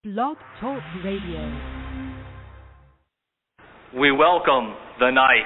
Blog Talk Radio. We welcome the night.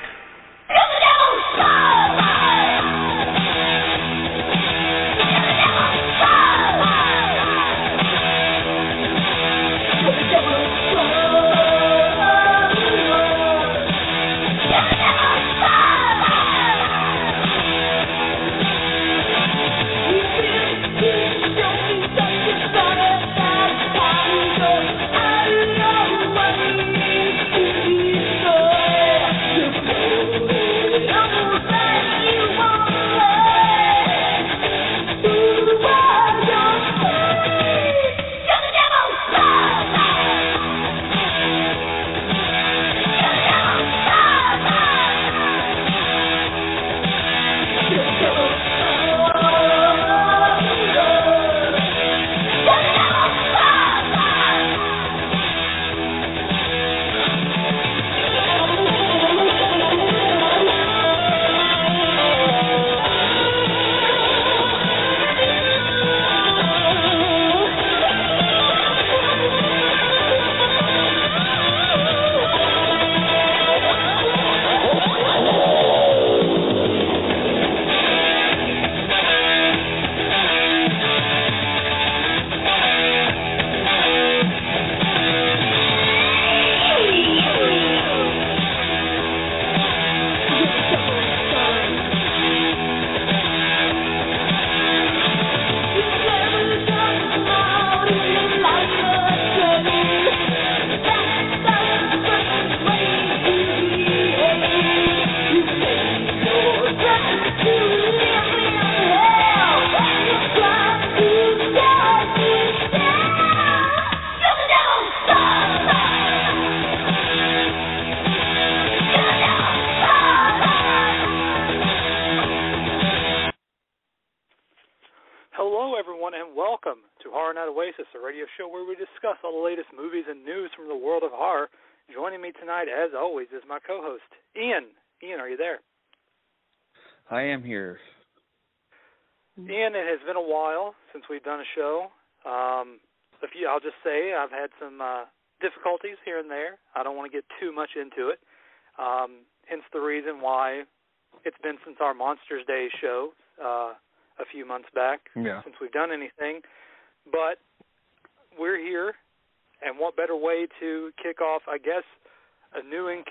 Oasis, a radio show where we discuss all the latest movies and news from the world of horror. Joining me tonight, as always, is my co-host, Ian. Ian, are you there? I am here. Ian, it has been a while since we've done a show. I'll just say I've had some difficulties here and there. I don't want to get too much into it. Hence the reason why it's been since our Monsters Day show a few months back since we've done anything. But we're here, and what better way to kick off, I guess, a new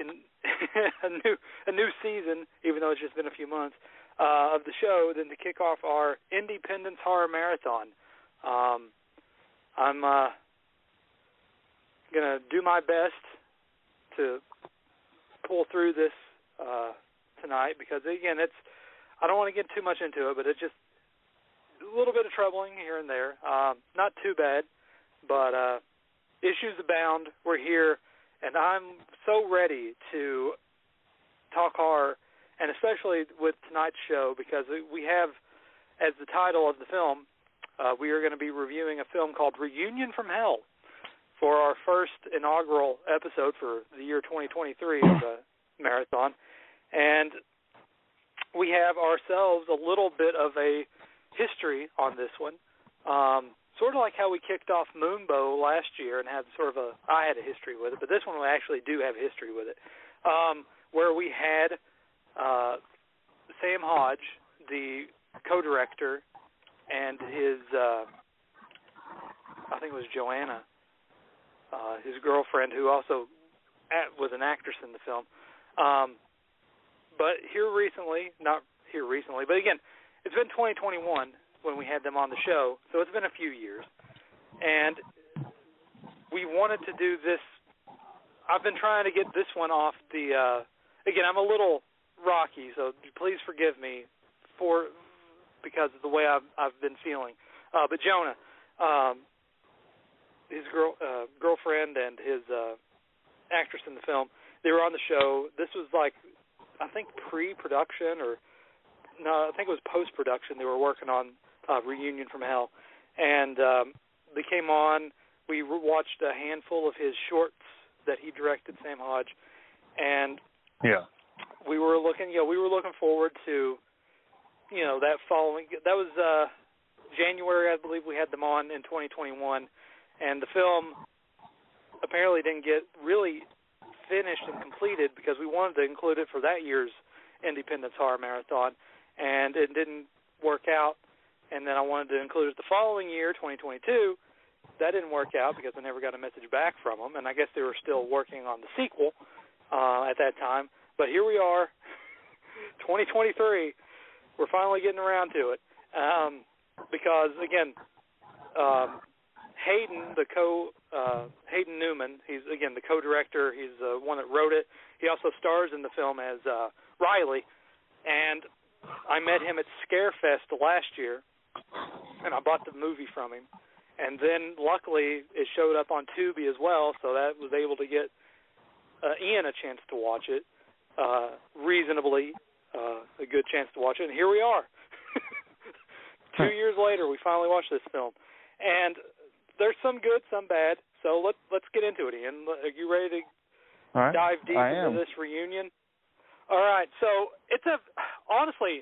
season, even though it's just been a few months, of the show than to kick off our Indie-Pendence Horror Marathon. I'm going to do my best to pull through this tonight because, again, I don't want to get too much into it, but it's just a little bit of troubling here and there. Not too bad, but issues abound. We're here, and I'm so ready to talk horror, and especially with tonight's show because we have, as the title of the film, we are going to be reviewing a film called Reunion from Hell for our first inaugural episode for the year 2023 of the marathon. And we have ourselves a little bit of a history on this one, sort of like how we kicked off Moonbow last year and had I had a history with it, but this one we actually do have history with it, where we had Sam Hodge, the co-director, and his, I think it was Joanna, his girlfriend, who also was an actress in the film. But not here recently, but again, it's been 2021 when we had them on the show, so it's been a few years. And we wanted to do this. I've been trying to get this one off the, again, I'm a little rocky, so please forgive me because of the way I've been feeling. But Jonah, his girlfriend and his actress in the film, they were on the show. This was like, I think pre-production I think it was post-production. They were working on Reunion from Hell. And they came on. We watched a handful of his shorts that he directed, Sam Hodge. And we were looking forward to, that following. That was January, I believe we had them on in 2021. And the film apparently didn't get really finished and completed because we wanted to include it for that year's Indie-Pendence Horror Marathon, and it didn't work out. And then I wanted to include it the following year, 2022. That didn't work out because I never got a message back from them, and I guess they were still working on the sequel at that time. But here we are, 2023. We're finally getting around to it because, again, Hayden Newman, he's, again, the co-director. He's the one that wrote it. He also stars in the film as Riley, and I met him at Scarefest last year, and I bought the movie from him. And then, luckily, it showed up on Tubi as well, so that was able to get Ian a chance to watch it, reasonably a good chance to watch it. And here we are. 2 years later, we finally watched this film. And there's some good, some bad, so let's get into it, Ian. Are you ready to dive deep into this reunion? All right, so it's honestly,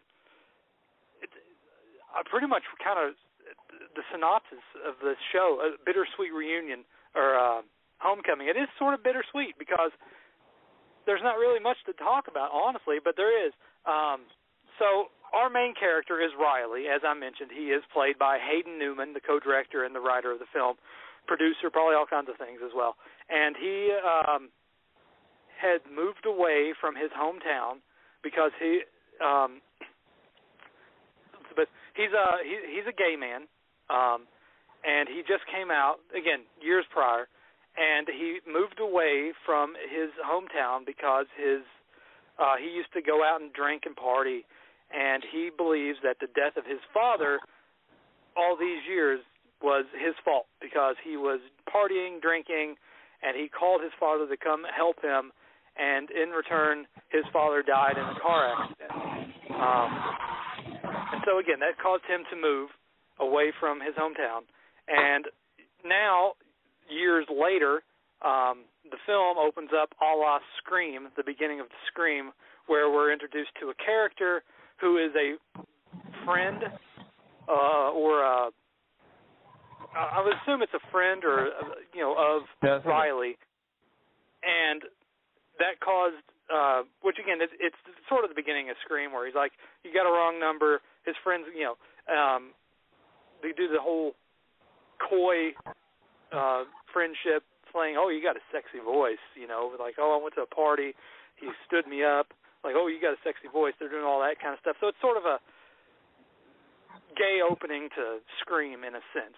I pretty much kind of, the synopsis of this show, a bittersweet reunion, or homecoming. It is sort of bittersweet because there's not really much to talk about, honestly, but there is. So our main character is Riley. As I mentioned, he is played by Hayden Newman, the co-director and the writer of the film, producer, probably all kinds of things as well. And he had moved away from his hometown because he's a gay man. And he just came out, again, years prior, and he moved away from his hometown because he used to go out and drink and party, and he believes that the death of his father all these years was his fault because he was partying, drinking, and he called his father to come help him, and in return, his father died in a car accident. And so, again, that caused him to move away from his hometown. And now, years later, the film opens up a la Scream, the beginning of Scream, where we're introduced to a character who is a friend I would assume it's a friend of Riley. And that caused, which again, it's sort of the beginning of Scream where he's like, you got a wrong number. His friends, they do the whole coy friendship playing, oh, you got a sexy voice, like, oh, I went to a party, he stood me up, like, oh, you got a sexy voice. They're doing all that kind of stuff. So it's sort of a gay opening to Scream in a sense,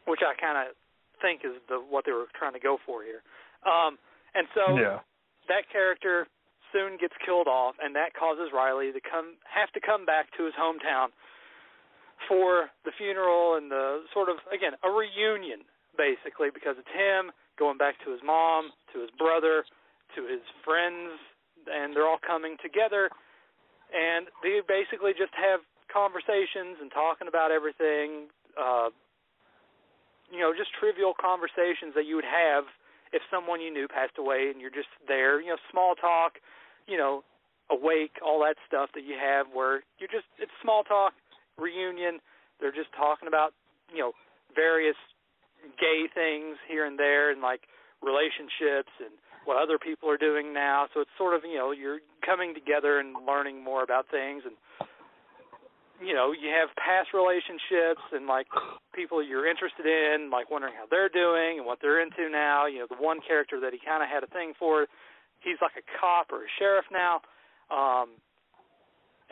which I kind of think is what they were trying to go for here. And so that character soon gets killed off, and that causes Riley to have to come back to his hometown for the funeral and the sort of, again, a reunion, basically, because it's him going back to his mom, to his brother, to his friends, and they're all coming together, and they basically just have conversations and talking about everything, just trivial conversations that you would have if someone you knew passed away and you're just there, small talk, awake, all that stuff that you have where it's small talk, reunion, they're just talking about, various gay things here and there and like relationships and what other people are doing now. So it's sort of, you're coming together and learning more about things and, you have past relationships and like people you're interested in, like wondering how they're doing and what they're into now. The one character that he kind of had a thing for, he's like a cop or a sheriff now.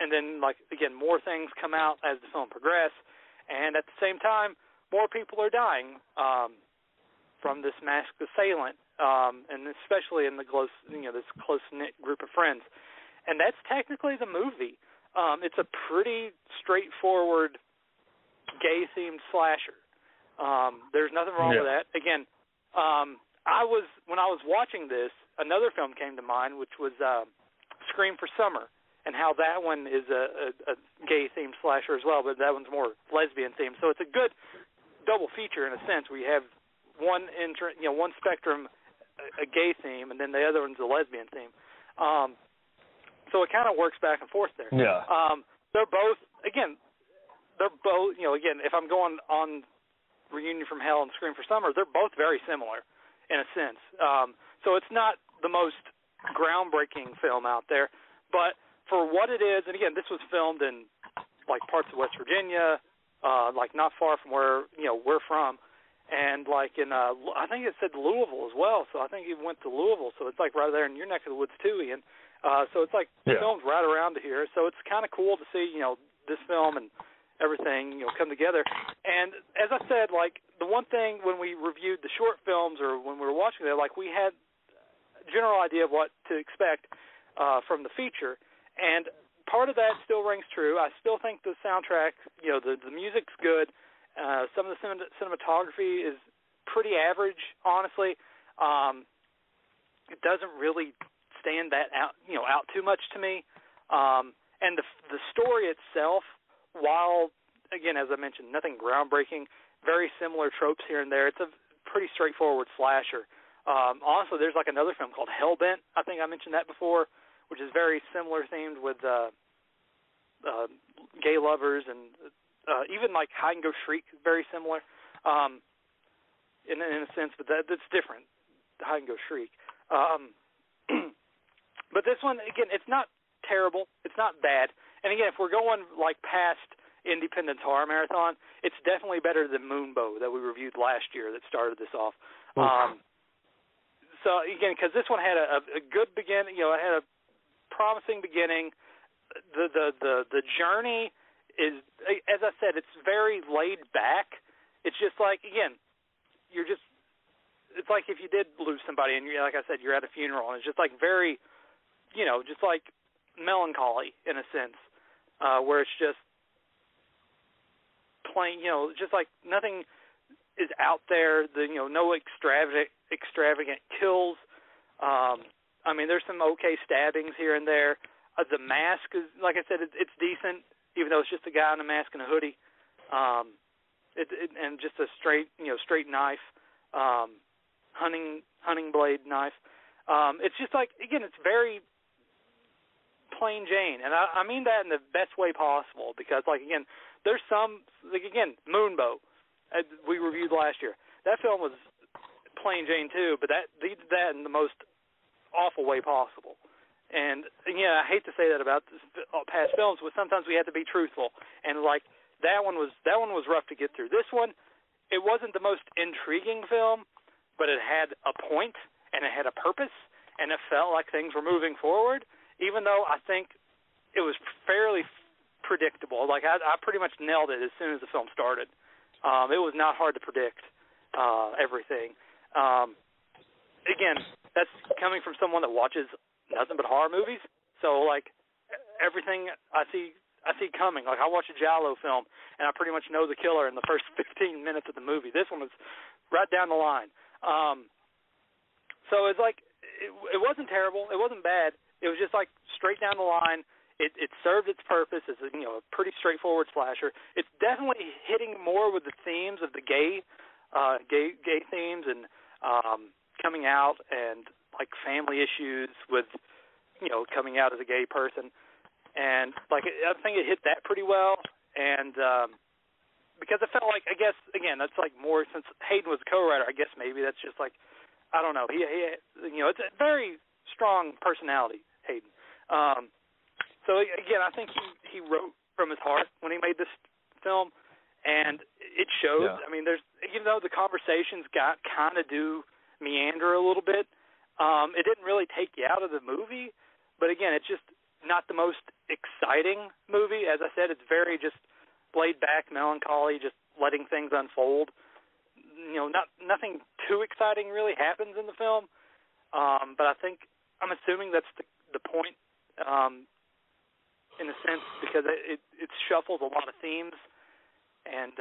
And then, like, again, more things come out as the film progresses. And at the same time, more people are dying from this masked assailant, and especially in the this close-knit group of friends. And that's technically the movie. It's a pretty straightforward gay-themed slasher. There's nothing wrong with that. Again, when I was watching this, another film came to mind, which was Scream for Summer, and how that one is a gay-themed slasher as well, but that one's more lesbian-themed. So it's a good double feature in a sense, where you have one spectrum, a gay theme, and then the other one's a lesbian theme. So it kind of works back and forth there. Yeah. They're both, again, if I'm going on Reunion from Hell and Scream for Summer, they're both very similar. in a sense. So it's not the most groundbreaking film out there, but for what it is, and again, this was filmed in like parts of West Virginia, like not far from where we're from, and like in I think it said Louisville as well. So I think he went to Louisville. So it's like right there in your neck of the woods too, Ian. So it's like the film's right around here. So it's kind of cool to see this film and everything come together. And as I said, like the one thing when we reviewed the short films or when we were watching it, like we had a general idea of what to expect from the feature, and part of that still rings true. I still think the soundtrack, the music's good. Some of the cinematography is pretty average, honestly. It doesn't really stand that out too much to me. And the story itself, while again, as I mentioned, nothing groundbreaking, very similar tropes here and there. It's a pretty straightforward slasher. Also, there's like another film called Hellbent. I think I mentioned that before, which is very similar themed with gay lovers and even like Hide and Go Shriek, very similar in a sense, but that's different. Hide and Go Shriek. But this one, again, it's not terrible. It's not bad. And again, if we're going like past Indie-Pendence Horror Marathon, it's definitely better than Moonbow that we reviewed last year that started this off. So again, because this one had a good beginning, it had a promising beginning. The journey is, as I said, it's very laid back. It's just like, again, it's like if you did lose somebody and like I said, you're at a funeral, and it's just like very, just like melancholy in a sense, where it's just plain, just like nothing is out there. No extravagant kills. I mean, there's some okay stabbings here and there. The mask is, like I said, it's decent, even though it's just a guy in a mask and a hoodie, and just a straight knife, hunting blade knife. It's just like, again, it's very plain Jane, and I mean that in the best way possible, because, like, again, there's some, like, again, Moonbow, we reviewed last year. That film was plain Jane too, but they did that in the most awful way possible. And I hate to say that about past films, but sometimes we have to be truthful. And like that one was rough to get through. This one, it wasn't the most intriguing film, but it had a point and it had a purpose, and it felt like things were moving forward, even though I think it was fairly predictable. Like I pretty much nailed it as soon as the film started. It was not hard to predict everything. Again, that's coming from someone that watches nothing but horror movies. So like everything I see coming. Like I watch a Giallo film and I pretty much know the killer in the first 15 minutes of the movie. This one was right down the line. So it's like it wasn't terrible. It wasn't bad. It was just like straight down the line. It served its purpose as a pretty straightforward slasher. It's definitely hitting more with the themes of the gay themes and coming out and like family issues with coming out as a gay person, and like I think it hit that pretty well. And because it felt like, I guess again, that's like more since Hayden was a co-writer. I guess maybe that's just like, I don't know. He it's a very strong personality, Hayden. So again, I think he wrote from his heart when he made this film, and it shows. Yeah. I mean, even though the conversations kind of do meander a little bit, it didn't really take you out of the movie. But again, it's just not the most exciting movie. As I said, it's very just laid back, melancholy, just letting things unfold. Nothing too exciting really happens in the film. But I'm assuming that's the point. In a sense, because it shuffles a lot of themes and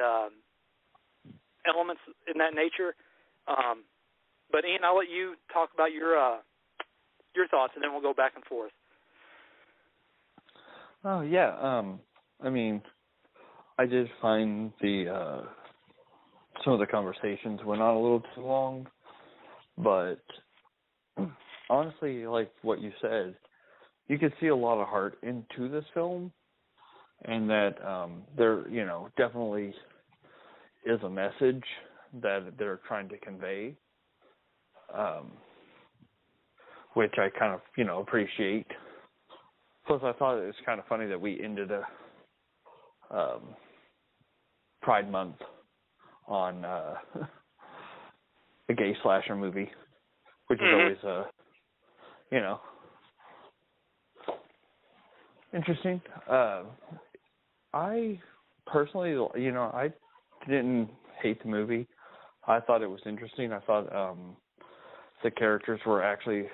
elements in that nature. But Ian, I'll let you talk about your thoughts, and then we'll go back and forth. Oh yeah, I mean, I did find some of the conversations went on a little too long, but honestly, like what you said, you could see a lot of heart into this film, and that there, definitely is a message that they're trying to convey. which I kind of, appreciate. Plus, I thought it was kind of funny that we ended a Pride Month on a gay slasher movie, which is always, interesting. I personally, I didn't hate the movie. I thought it was interesting. I thought the characters were actually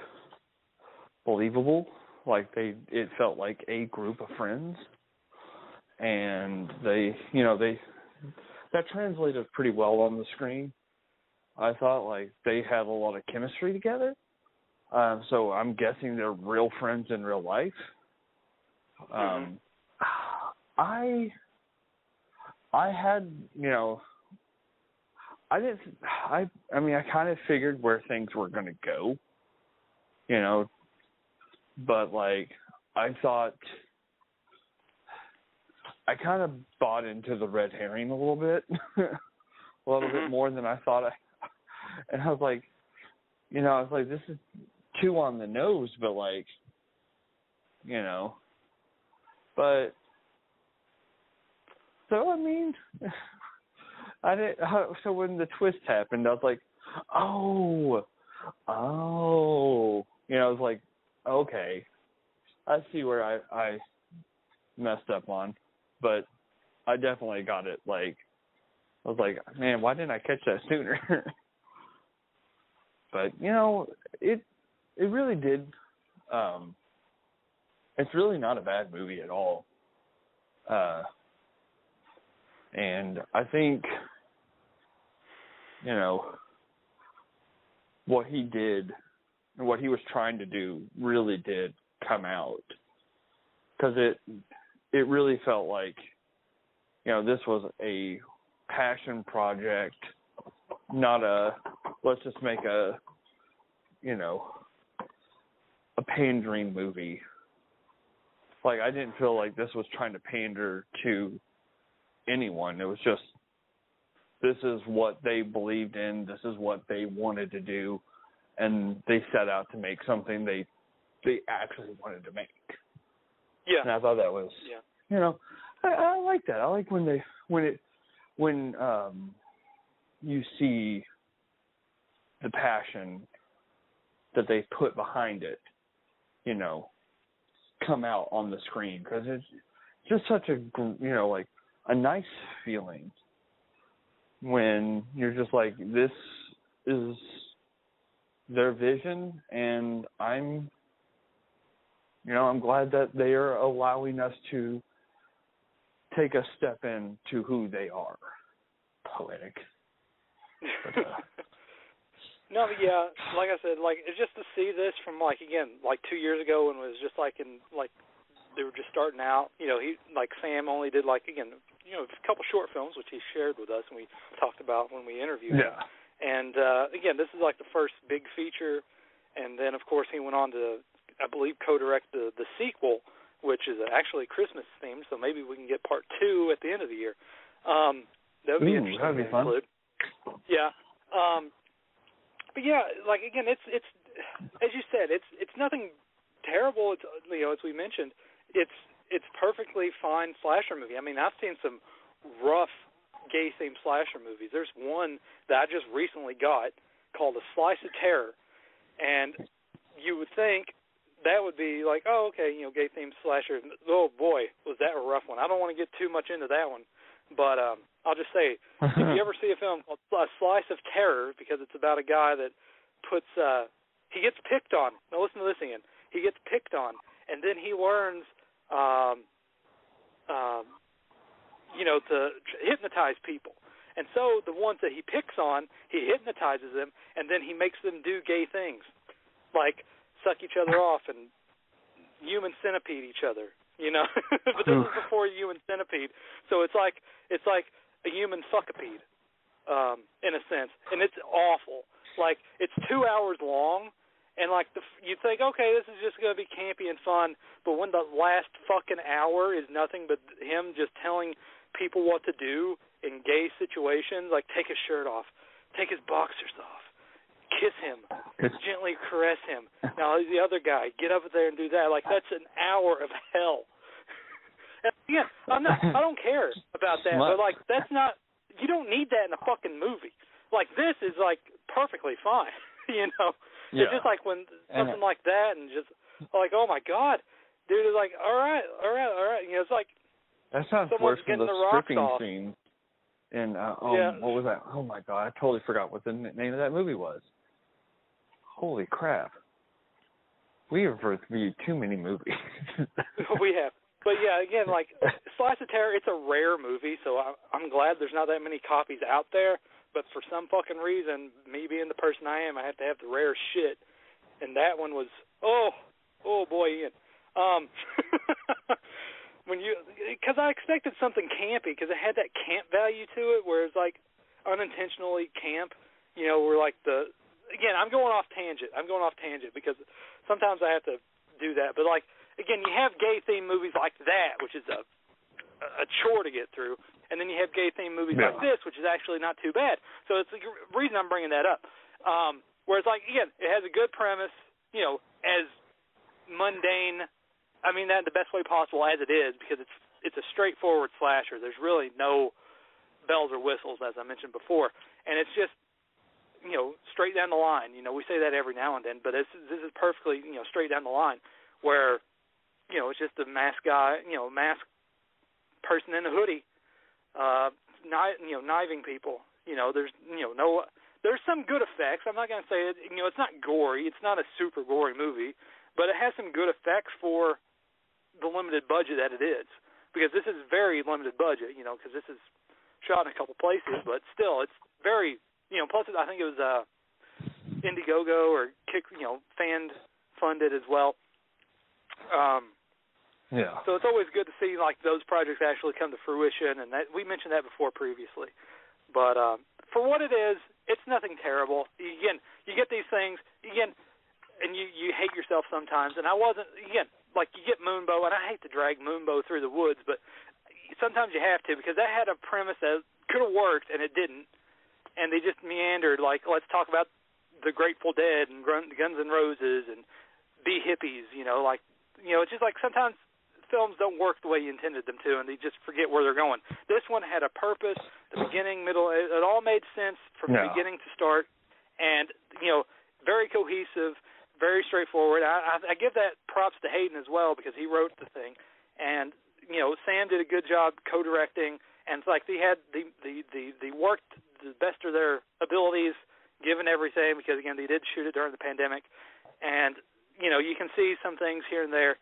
believable. Like it felt like a group of friends, and that translated pretty well on the screen. I thought like they had a lot of chemistry together. So I'm guessing they're real friends in real life. I had, I kind of figured where things were going to go, but like I thought, I kind of bought into the red herring a little bit, a little bit more than I thought. And I was like, this is too on the nose, but like, but so I mean, I didn't. So when the twist happened, I was like, oh, I was like, okay, I see where I messed up on, but I definitely got it. Like, I was like, man, why didn't I catch that sooner? But it really did. It's really not a bad movie at all. And I think, what he did and what he was trying to do really did come out. Because it really felt like, this was a passion project, not let's just make a pandering movie. Like, I didn't feel like this was trying to pander to anyone. It was just, this is what they believed in, this is what they wanted to do, and they set out to make something they actually wanted to make. Yeah. And I thought that was, I like that. I like when you see the passion that they put behind it, come out on the screen, because it's just such a, like a nice feeling when you're just like, this is their vision, and I'm glad that they are allowing us to take a step into who they are. Poetic. But, no, but yeah, like I said, like, it's just to see this from, like, again, like 2 years ago when it was just like they were just starting out. He, like Sam, only did like, again, a couple short films, which he shared with us and we talked about when we interviewed him. And again, this is like the first big feature, and then of course he went on to, I believe, co-direct the sequel, which is actually Christmas themed. So maybe we can get part 2 at the end of the year. That would be interesting. That'd be fun. Yeah. But yeah, like, again, it's as you said, it's nothing terrible. It's, as we mentioned, it's perfectly fine slasher movie. I mean, I've seen some rough gay themed slasher movies. There's one that I just recently got called A Slice of Terror, and you would think that would be like, oh, okay, gay themed slasher. Oh boy, was that a rough one. I don't want to get too much into that one, but I'll just say, if you ever see a film called A Slice of Terror, because it's about a guy that he gets picked on. Now listen to this again. He gets picked on, and then he learns, to hypnotize people. And so the ones that he picks on, he hypnotizes them, and then he makes them do gay things, like suck each other off and human centipede each other. But this is before human centipede, so it's like a human fuckipede, in a sense, and it's awful. Like, it's 2 hours long, and like you think, okay, this is just going to be campy and fun, but when the last fucking hour is nothing but him just telling people what to do in gay situations, like take his shirt off, take his boxers off, kiss him, gently caress him. Now the other guy, get up there and do that. Like, that's an hour of hell. And again, I don't care about that, but like, that's not. You don't need that in a fucking movie. Like, this is like perfectly fine. You know, it's just like when something like that, and just like, oh my God, dude is like, all right. You know, it's like that sounds worse than the stripping scene. And what was that? Oh my God, I totally forgot what the name of that movie was. Holy crap. We have reviewed too many movies. We have. But yeah, again, like, Slice of Terror, it's a rare movie, so I'm glad there's not that many copies out there. But for some fucking reason, me being the person I am, I have to have the rare shit. And that one was, oh boy, Ian. Because I expected something campy, because it had that camp value to it, where it's like unintentionally camp. You know, where like again, I'm going off tangent because sometimes I have to do that. But like, again, you have gay themed movies like that, which is a chore to get through, and then you have gay themed movies like this, which is actually not too bad. So it's the reason I'm bringing that up. Whereas, like, again, it has a good premise, you know, as mundane. I mean that in the best way possible as it is, because it's a straightforward slasher. There's really no bells or whistles, as I mentioned before, and it's just, you know, straight down the line. You know, we say that every now and then, but this is perfectly, you know, straight down the line, where, you know, it's just a masked guy, you know, masked person in a hoodie, kniving people. You know, there's some good effects. I'm not going to say it. You know, it's not gory. It's not a super gory movie, but it has some good effects for the limited budget that it is, because this is very limited budget, you know, because this is shot in a couple places, but still, it's very, you know, plus I think it was Indiegogo or fan funded as well. So it's always good to see like those projects actually come to fruition, and that we mentioned that before previously. But for what it is, it's nothing terrible. Again, you get these things again, and you hate yourself sometimes. And I wasn't, again, like, you get Moonbow, and I hate to drag Moonbow through the woods, but sometimes you have to, because that had a premise that could have worked, and it didn't. And they just meandered, like, let's talk about the Grateful Dead and Guns N' Roses and Be Hippies, you know, like, you know, it's just like sometimes films don't work the way you intended them to, and they just forget where they're going. This one had a purpose, the beginning, middle, it all made sense from the beginning to start, and, you know, very cohesive, very straightforward. I give that props to Hayden as well, because he wrote the thing, and, you know, Sam did a good job co-directing, and it's like they worked the best of their abilities, given everything, because, again, they did shoot it during the pandemic, and, you know, you can see some things here and there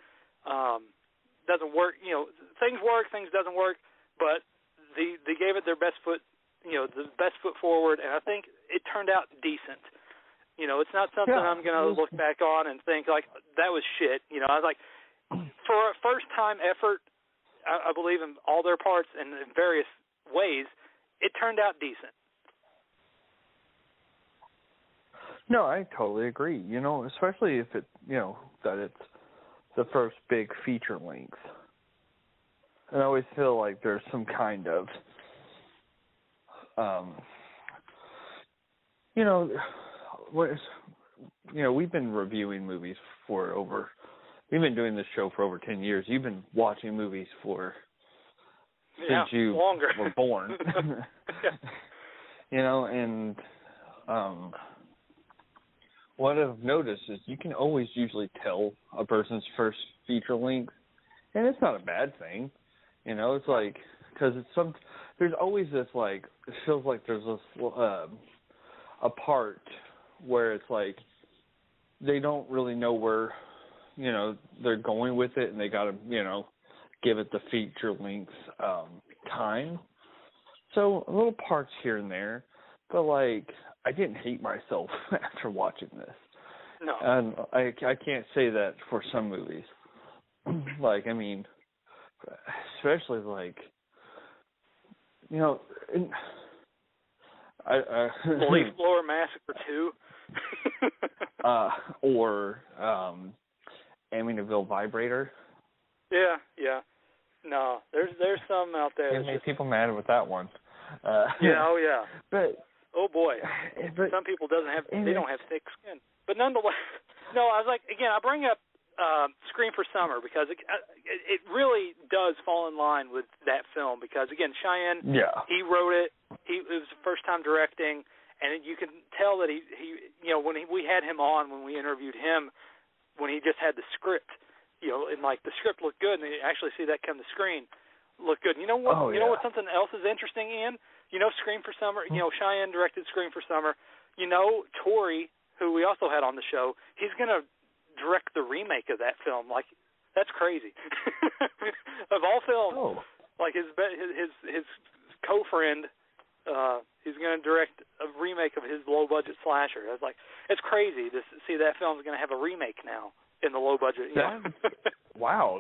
doesn't work, you know, things work, things doesn't work, but they gave it their best foot, you know, the best foot forward, and I think it turned out decent. You know, it's not something I'm going to look back on and think, like, that was shit. You know, I was like, for a first-time effort, I believe in all their parts and in various ways, it turned out decent. No, I totally agree. You know, especially if it, you know, that it's the first big feature length. And I always feel like there's some kind of, you know, we've been reviewing movies we've been doing this show for over 10 years. You've been watching movies since you were born. You know, and what I've noticed is you can always usually tell a person's first feature length, and it's not a bad thing. You know, it's like, because there's always this, like, it feels like there's this a part where it's like they don't really know where, you know, they're going with it, and they got to, you know, give it the feature length time. So little parts here and there, but like I didn't hate myself after watching this. No, and I can't say that for some movies. Like, I mean, especially like, you know, The Leaf Blower Massacre 2. Or Amityville Vibrator. Yeah. No, there's some out there. It made people mad with that one. Yeah, oh yeah. But oh boy, but, some people don't have thick skin. But nonetheless, no, I was like, again, I bring up Scream for Summer because it really does fall in line with that film because, again, Cheyenne, he wrote it. It was the first time directing, and you can tell that he when we had him on, when we interviewed him, when he just had the script, and like the script looked good, and you actually see that come to screen, look good. You know what? Oh, you know what? Something else is interesting, Ian. Scream for Summer. Cheyenne directed Scream for Summer. Tori, who we also had on the show, he's gonna direct the remake of that film. Like, that's crazy. Of all films, like his co-friend, he's going to direct a remake of his low-budget slasher. I was like, it's crazy to see that film's going to have a remake now in the low budget. Wow,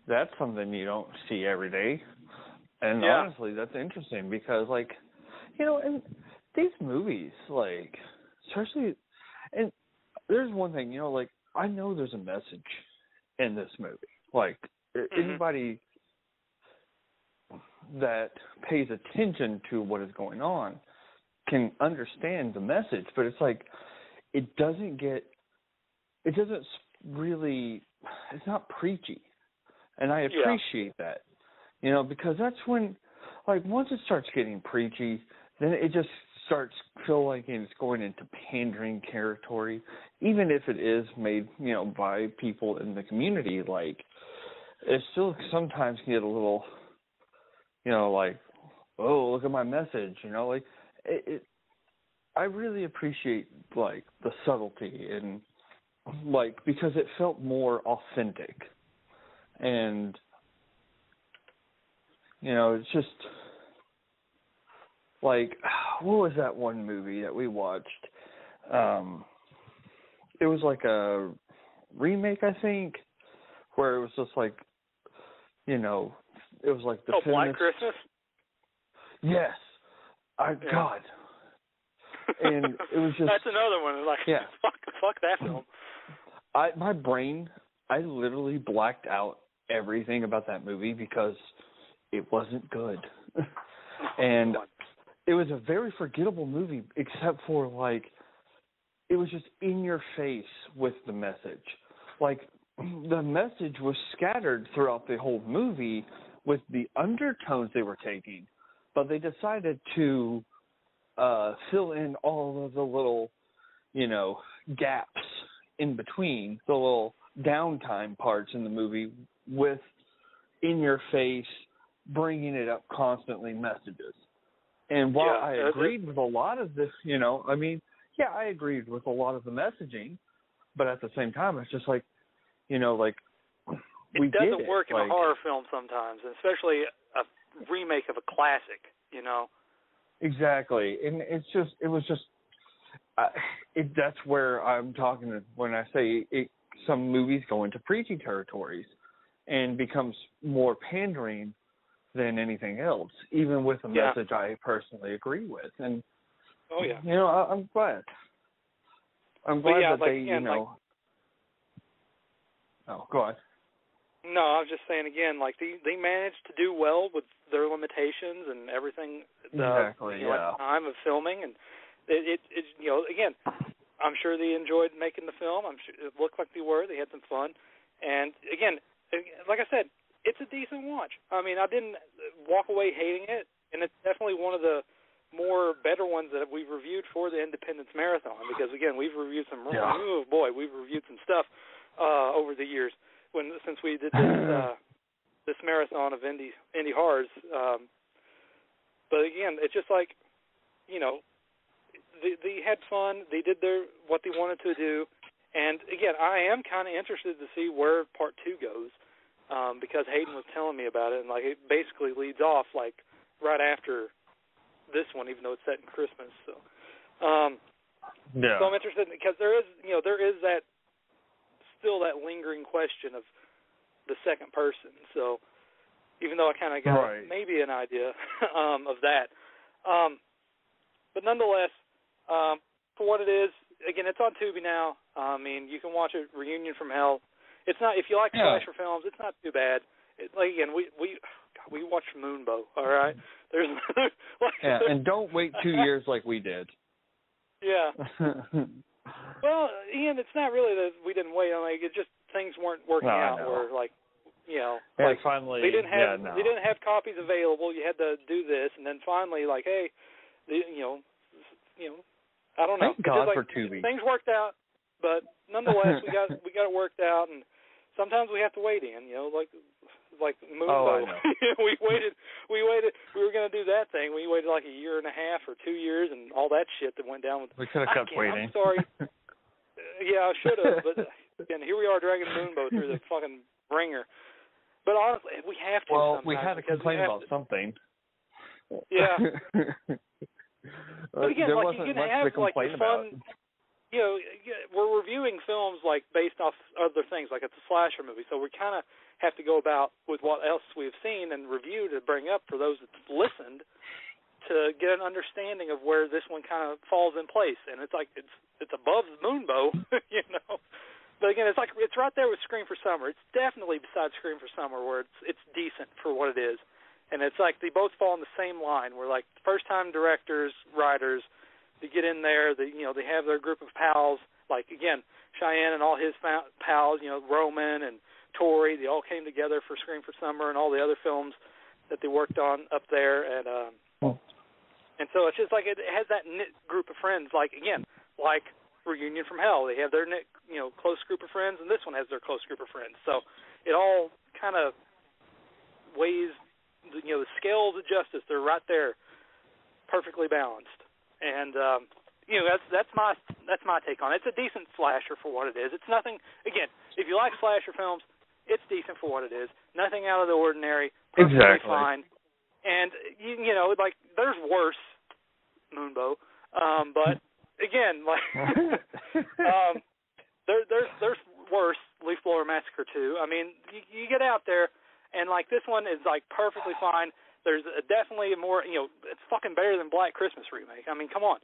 that's something you don't see every day. And honestly, that's interesting because, like, in these movies, like, especially, and there's one thing, like, I know there's a message in this movie. Like, anybody that pays attention to what is going on can understand the message, but it's like, it's not preachy. And I appreciate that, because that's when, like, once it starts getting preachy, then it just starts feel like it's going into pandering territory, even if it is made, by people in the community. Like, it still sometimes can get a little, like, oh, look at my message, like, I really appreciate, like, the subtlety and, like, because it felt more authentic. And, it's just, like, what was that one movie that we watched? It was like a remake, I think, where it was just like, it was like the Black Christmas? Yes. God. And it was just... That's another one. Like, fuck that film. My brain, I literally blacked out everything about that movie because it wasn't good. And it was a very forgettable movie, except for, like, it was just in your face with the message. Like, the message was scattered throughout the whole movie with the undertones they were taking, but they decided to fill in all of the little, gaps in between, the little downtime parts in the movie with in-your-face, bringing it up constantly messages. And while I agreed with a lot of this, I agreed with a lot of the messaging, but at the same time, it's just like, like, we it doesn't work in a horror film sometimes, especially a remake of a classic, Exactly, and that's where I'm talking when I say some movies go into preachy territories and becomes more pandering than anything else, even with a message I personally agree with. And, I'm glad. I'm glad that Oh, go on. No, I was just saying again, like, they managed to do well with their limitations and everything at the time of filming. And it again, I'm sure they enjoyed making the film. I'm sure it looked like they were. They had some fun. And, again, like I said, it's a decent watch. I mean, I didn't walk away hating it, and it's definitely one of the more better ones that we've reviewed for the Indie-Pendence Marathon because, again, we've reviewed some we've reviewed some stuff over the years since we did this marathon of indie horrors. But, again, it's just like, they had fun. They did what they wanted to do. And, again, I am kind of interested to see where part 2 goes. Because Hayden was telling me about it, and like it basically leads off like right after this one, even though it's set in Christmas. So, so I'm interested because there is that still that lingering question of the second person. So, even though I kind of got maybe an idea of that, but nonetheless, for what it is, again, it's on Tubi now. I mean, you can watch it, Reunion from Hell. It's not, if you like slasher films, it's not too bad. Like, again, we watched Moonbow, all right? There's like, yeah, and don't wait 2 years like we did. Yeah. Well, Ian, it's not really that we didn't wait. Like, it just things weren't working out. Or like, you know, and like finally they didn't have copies available. You had to do this, and then finally, like, hey, you know, I don't know. Thank God like, for Tubi. Things worked out, but nonetheless, we got it worked out, and sometimes we have to wait in. You know, like Moonbow. I know. we waited. We were going to do that thing. We waited like a year and a half or 2 years, and all that shit that went down with. We could have kept waiting. I'm sorry. Yeah, I should have, but again, here we are dragging Moonbow through the fucking ringer. But honestly, we have to. Well, sometimes we had to complain about something. Yeah. But again, there like, wasn't you can much have to complain like the fun. about. You know, we're reviewing films like based off other things, like it's a slasher movie, so we kind of have to go about with what else we've seen and review to bring up for those that listened to get an understanding of where this one kind of falls in place. And it's like it's above Moonbow, you know. But again, it's right there with Scream for Summer. It's definitely beside Scream for Summer, where it's decent for what it is. And it's like they both fall in the same line. Where like first-time directors, writers, they get in there. They have their group of pals. Like again, Cheyenne and all his pals. You know, Roman and Tori. They all came together for Scream for Summer and all the other films that they worked on up there. And so it's just like it has that knit group of friends. Like again, like Reunion from Hell. They have their knit, close group of friends, and this one has their close group of friends. So it all kind of weighs. The scales of justice, they're right there, perfectly balanced, and that's my take on it. It's a decent slasher for what it is. It's nothing. Again, if you like slasher films, it's decent for what it is. Nothing out of the ordinary. Perfectly fine. And like there's worse, Moonbow, but again, like there's worse. Leaf Blower Massacre 2. I mean, you get out there. And, like, this one is, like, perfectly fine. There's definitely a more, it's fucking better than Black Christmas remake. I mean, come on.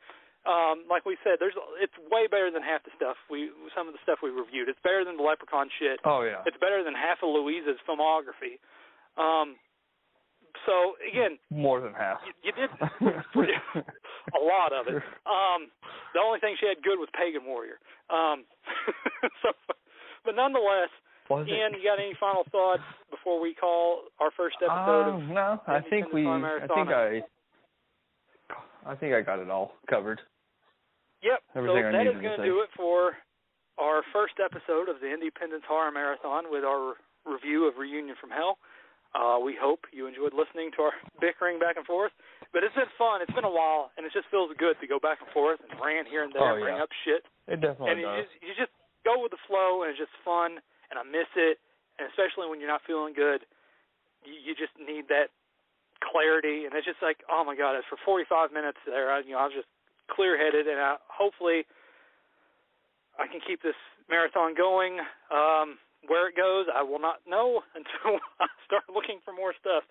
Like we said, it's way better than half the stuff some of the stuff we reviewed. It's better than the Leprechaun shit. Oh, yeah. It's better than half of Louisa's filmography. So, again. More than half. You did a lot of it. The only thing she had good was Pagan Warrior. But nonetheless, Ian, you got any final thoughts before we call our first episode of No, I think I got it all covered. Yep. Everything so I that needed is going to to do it for our first episode of the Indie-Pendence Horror Marathon with our review of Reunion from Hell. We hope you enjoyed listening to our bickering back and forth. But it's been fun. It's been a while, and it just feels good to go back and forth and rant here and there and bring up shit. It definitely does. And you just go with the flow, and it's just fun. And I miss it, and especially when you're not feeling good, you just need that clarity. And it's just like, oh my God, it's for 45 minutes there. I was just clear-headed, and hopefully I can keep this marathon going. Where it goes, I will not know until I start looking for more stuff.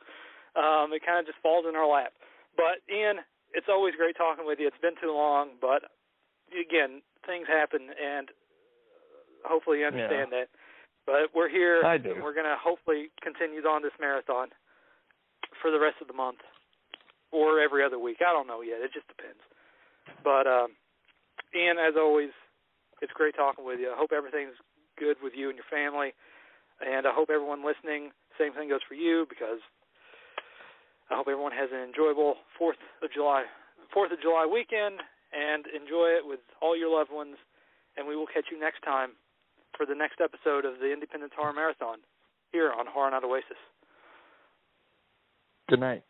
It kind of just falls in our lap. But Ian, it's always great talking with you. It's been too long, but again, things happen, and hopefully you understand that. But we're here. I do. And we're going to hopefully continue on this marathon for the rest of the month or every other week. I don't know yet. It just depends. But, Ian, as always, it's great talking with you. I hope everything's good with you and your family. And I hope everyone listening, same thing goes for you, because I hope everyone has an enjoyable 4th of July weekend and enjoy it with all your loved ones. And we will catch you next time for the next episode of the Indie-Pendence Horror Marathon here on Horror Night Oasis. Good night.